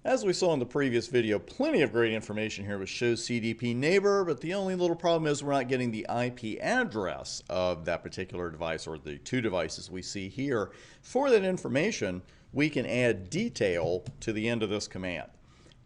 As we saw in the previous video, plenty of great information here with show CDP neighbor, but the only little problem is we're not getting the IP address of that particular device or the two devices we see here. For that information, we can add detail to the end of this command.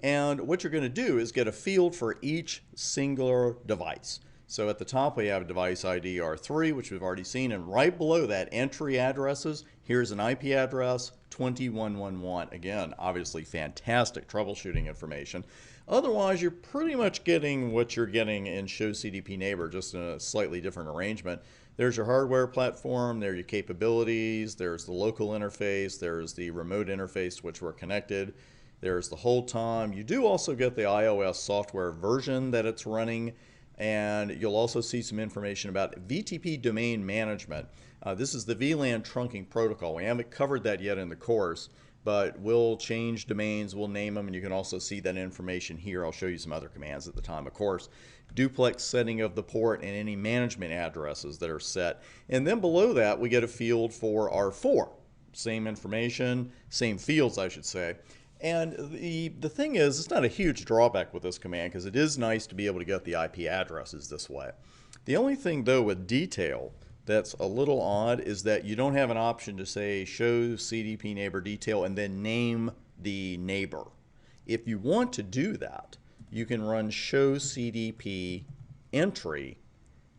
And what you're going to do is get a field for each singular device. So at the top we have device ID R3, which we've already seen, and right below that, entry addresses. Here's an IP address, 2111. Again, obviously fantastic troubleshooting information. Otherwise, you're pretty much getting what you're getting in Show CDP Neighbor, just in a slightly different arrangement. There's your hardware platform, there are your capabilities, there's the local interface, there's the remote interface to which we're connected, there's the hold time. You do also get the iOS software version that it's running, and you'll also see some information about VTP domain management. This is the VLAN trunking protocol. We haven't covered that yet in the course, but we'll change domains, we'll name them, and you can also see that information here. I'll show you some other commands at the time, of course. Duplex setting of the port and any management addresses that are set. And then below that, we get a field for R4. Same information, same fields, I should say. And the thing is, it's not a huge drawback with this command because it is nice to be able to get the IP addresses this way. The only thing, though, with detail that's a little odd is that you don't have an option to say show CDP neighbor detail and then name the neighbor. If you want to do that, you can run show CDP entry,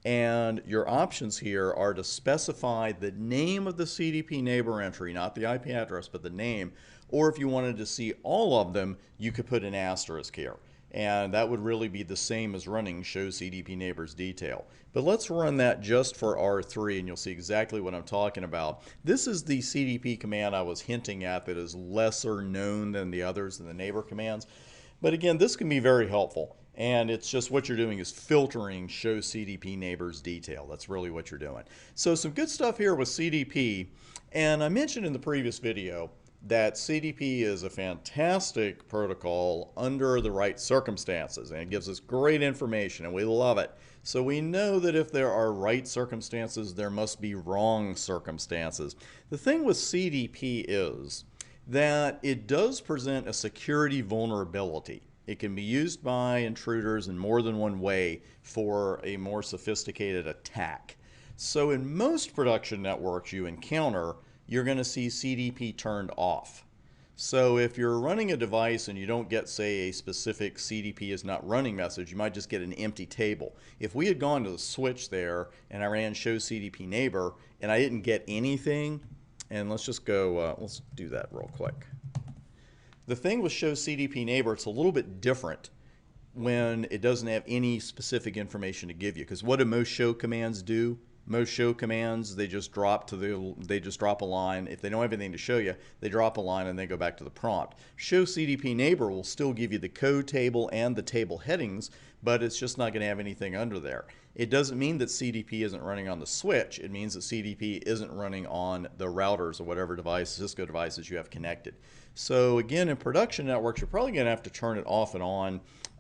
and your options here are to specify the name of the CDP neighbor entry, not the IP address, but the name. Or if you wanted to see all of them, you could put an asterisk here. And that would really be the same as running show CDP neighbors detail. But let's run that just for R3 and you'll see exactly what I'm talking about. This is the CDP command I was hinting at that is lesser known than the others in the neighbor commands. But again, this can be very helpful. And it's just what you're doing is filtering show CDP neighbors detail. That's really what you're doing. So some good stuff here with CDP. And I mentioned in the previous video that CDP is a fantastic protocol under the right circumstances, and it gives us great information and we love it. So we know that if there are right circumstances, there must be wrong circumstances. The thing with CDP is that it does present a security vulnerability. It can be used by intruders in more than one way for a more sophisticated attack. So in most production networks you encounter, you're going to see CDP turned off. So if you're running a device and you don't get, say, a specific CDP is not running message, you might just get an empty table. If we had gone to the switch there and I ran show CDP neighbor and I didn't get anything, and let's just go, let's do that real quick. The thing with show CDP neighbor, it's a little bit different when it doesn't have any specific information to give you. Because what do most show commands do? Most show commands, they just drop a line. If they don't have anything to show you, they drop a line and they go back to the prompt. Show CDP neighbor will still give you the code table and the table headings, but it's just not going to have anything under there. It doesn't mean that CDP isn't running on the switch. It means that CDP isn't running on the routers or whatever device, Cisco devices you have connected. So again, in production networks, you're probably going to have to turn it off and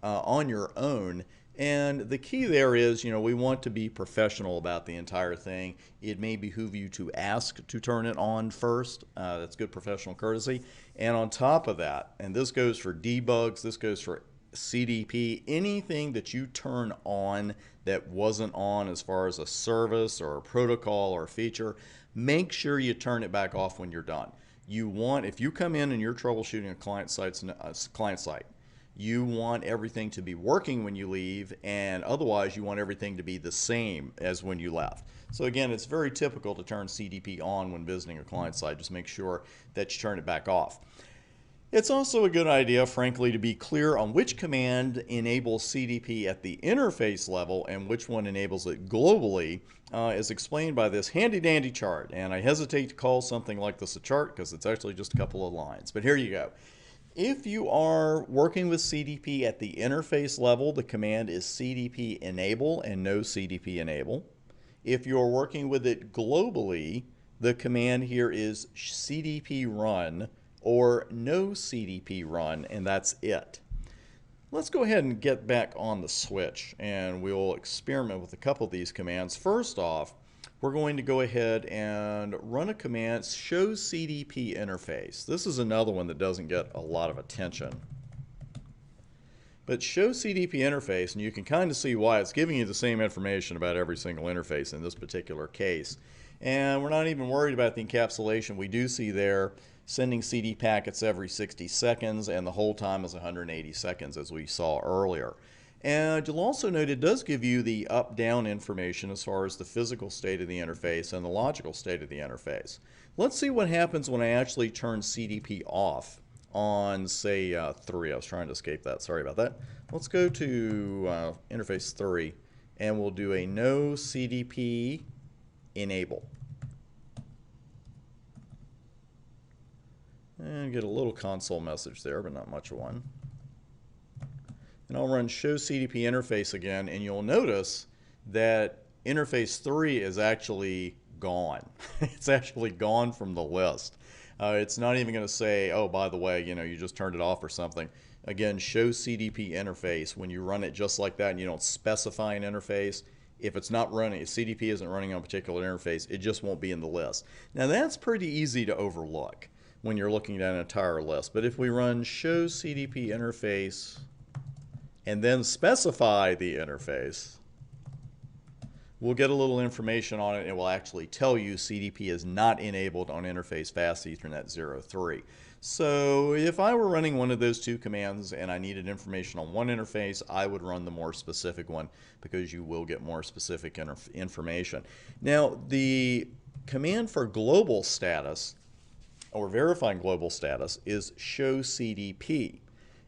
on your own. And the key there is, we want to be professional about the entire thing. It may behoove you to ask to turn it on first. That's good professional courtesy. And on top of that, and this goes for debugs, this goes for CDP, anything that you turn on that wasn't on as far as a service or a protocol or a feature, make sure you turn it back off when you're done. If you come in and you're troubleshooting a client site, you want everything to be working when you leave, and otherwise you want everything to be the same as when you left. So again, it's very typical to turn CDP on when visiting a client site. Just make sure that you turn it back off. It's also a good idea, frankly, to be clear on which command enables CDP at the interface level and which one enables it globally, as explained by this handy-dandy chart. And I hesitate to call something like this a chart because it's actually just a couple of lines. But here you go. If you are working with CDP at the interface level, the command is CDP enable and no CDP enable. If you're working with it globally, the command here is CDP run or no CDP run, and that's it. Let's go ahead and get back on the switch and we'll experiment with a couple of these commands. First off, we're going to go ahead and run a command, show CDP interface. This is another one that doesn't get a lot of attention. But show CDP interface, and you can kind of see why it's giving you the same information about every single interface in this particular case. And we're not even worried about the encapsulation. We do see there sending CD packets every 60 seconds, and the hold time is 180 seconds, as we saw earlier. And you'll also note it does give you the up-down information as far as the physical state of the interface and the logical state of the interface. Let's see what happens when I actually turn CDP off on, say, 3. I was trying to escape that. Sorry about that. Let's go to interface 3, and we'll do a no CDP enable. And get a little console message there, but not much of one. And I'll run show CDP interface again, and you'll notice that interface 3 is actually gone. It's actually gone from the list. It's not even going to say, oh, by the way, you just turned it off or something. Again, show CDP interface. When you run it just like that and you don't specify an interface, if it's not running, if CDP isn't running on a particular interface, it just won't be in the list. Now that's pretty easy to overlook when you're looking at an entire list. But if we run show CDP interface and then specify the interface, we'll get a little information on it, and it will actually tell you CDP is not enabled on interface fast Ethernet 03. So if I were running one of those two commands and I needed information on one interface, I would run the more specific one, because you will get more specific information. Now, the command for global status, or verifying global status, is show CDP.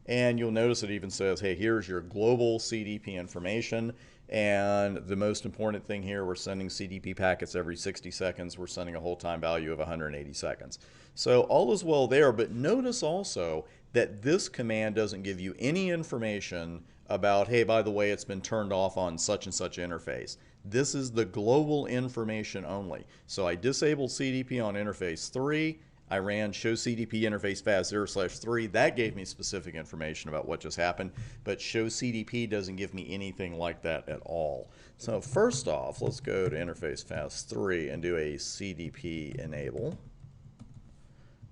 And you'll notice it even says, hey, here's your global CDP information. And the most important thing here, we're sending CDP packets every 60 seconds. We're sending a hold time value of 180 seconds. So all is well there, but notice also that this command doesn't give you any information about, hey, by the way, it's been turned off on such and such interface. This is the global information only. So I disabled CDP on interface 3. I ran show CDP interface fast 0/3. That gave me specific information about what just happened, but show CDP doesn't give me anything like that at all. So first off, let's go to interface fast 3 and do a CDP enable.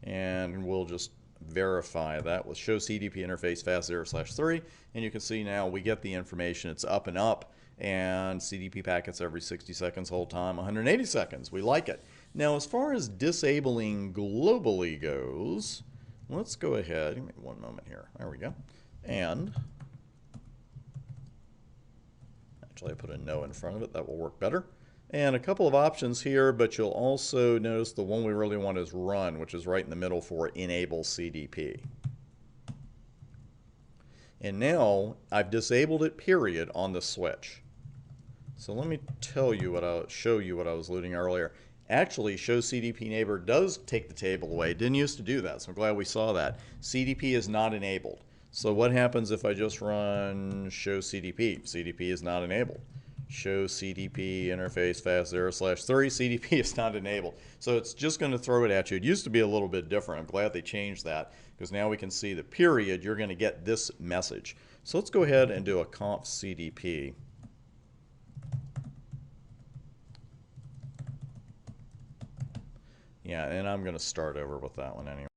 And we'll just verify that with show CDP interface fast 0/3. And you can see now we get the information. It's up and up, and CDP packets every 60 seconds, hold time 180 seconds. We like it. Now, as far as disabling globally goes, let's go ahead. Give me one moment here. There we go. And actually, I put a no in front of it. That will work better. And a couple of options here, but you'll also notice the one we really want is run, which is right in the middle for enable CDP. And now I've disabled it, period, on the switch. So let me show you what I was looting earlier. Actually, show CDP neighbor does take the table away. It didn't used to do that, so I'm glad we saw that. CDP is not enabled. So what happens if I just run show CDP? CDP is not enabled. Show CDP interface fast 0/3. CDP is not enabled. So it's just going to throw it at you. It used to be a little bit different. I'm glad they changed that, because now we can see the period. You're going to get this message. So let's go ahead and do a conf CDP. Yeah, and I'm going to start over with that one anyway.